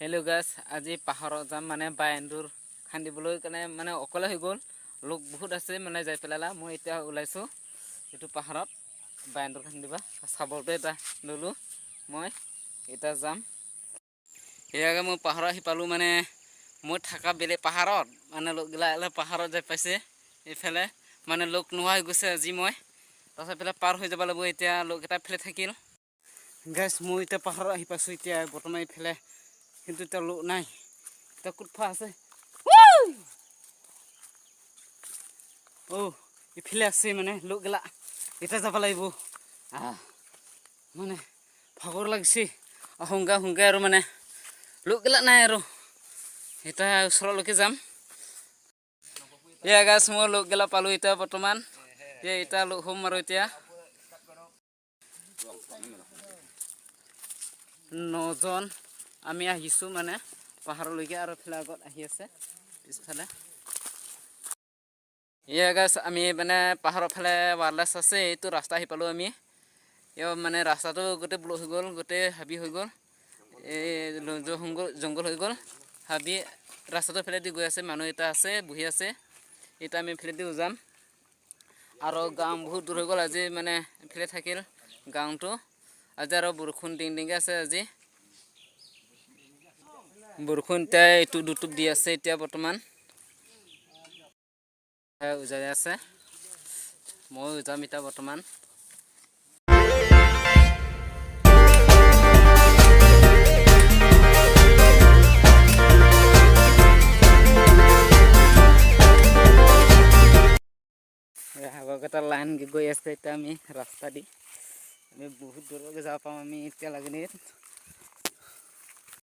Hello' গাইছ, আজি পাহাৰত যাম মানে বায়েন্দুৰ খান্দিবলৈ কাৰণে মানে অকলে হৈ গ'ল। লোক বহুত আছে মানে যাই পেলালা। মই এতিয়া ওলাইছোঁ এইটো পাহাৰত বায়েন্দুৰ খান্দিবা চাবলটো এটা ল'লোঁ। মই এতিয়া যাম। সেয়াকে মই পাহাৰত আহি পালোঁ। মানে মই থকা বেলেগ পাহাৰত মানে লোকগিলা পাহাৰত যাই পাইছে। এইফালে মানে লোক নোহোৱা হৈ গৈছে আজি। মই তাৰপিছত এইফালে পাৰ হৈ যাব লাগিব। এতিয়া লোককেইটা এইফালে থাকিল। গাইছ, মই এতিয়া পাহাৰত আহি পাইছোঁ। এতিয়া বৰ্তমান এইফালে কিন্তু এতিয়া লোক নাই। এতিয়া কোটফা আছে। ইফালে আছে মানে লোকগিলা। এতিয়া যাব লাগিব। মানে ভাগৰ লাগিছে। সংগা আৰু মানে লোকগিলা নাই আৰু। এতিয়া ওচৰলৈকে যাম। এয়া গাইছ, মই লোকগিলা পালোঁ এতিয়া বৰ্তমান। এতিয়া লগ হ'ম আৰু এতিয়া 9জন আমি আহিছোঁ মানে পাহাৰলৈকে। আৰু এইফালে আগত আহি আছে পিছফালে। এয়া গাইছ, আমি মানে পাহাৰৰ ফালে ৱাৰলেছ আছে এইটো ৰাস্তা আহি পালোঁ আমি। মানে ৰাস্তাটো গোটেই ব্লক হৈ গ'ল, গোটেই হাবি হৈ গ'ল। জংঘল হৈ গ'ল। হাবি ৰাস্তাটো ফেলেদি গৈ আছে। মানুহ এটা আছে বহি আছে। এতিয়া আমি ফেলেদিও যাম। আৰু গাঁও বহুত দূৰ হৈ গ'ল আজি। মানে এইফালে থাকিল গাঁৱটো। আজি আৰু বৰষুণ দিংকে আছে আজি। বৰষুণ এতিয়া এইটো দুটুপ দি আছে এতিয়া বৰ্তমান। উজাই আছে। মই যাম এতিয়া বৰ্তমান। আগৰকেইটা লাইন গৈ আছে। এতিয়া আমি ৰাস্তা দি আমি বহুত দূৰলৈকে যাব পাম আমি এতিয়া লাগে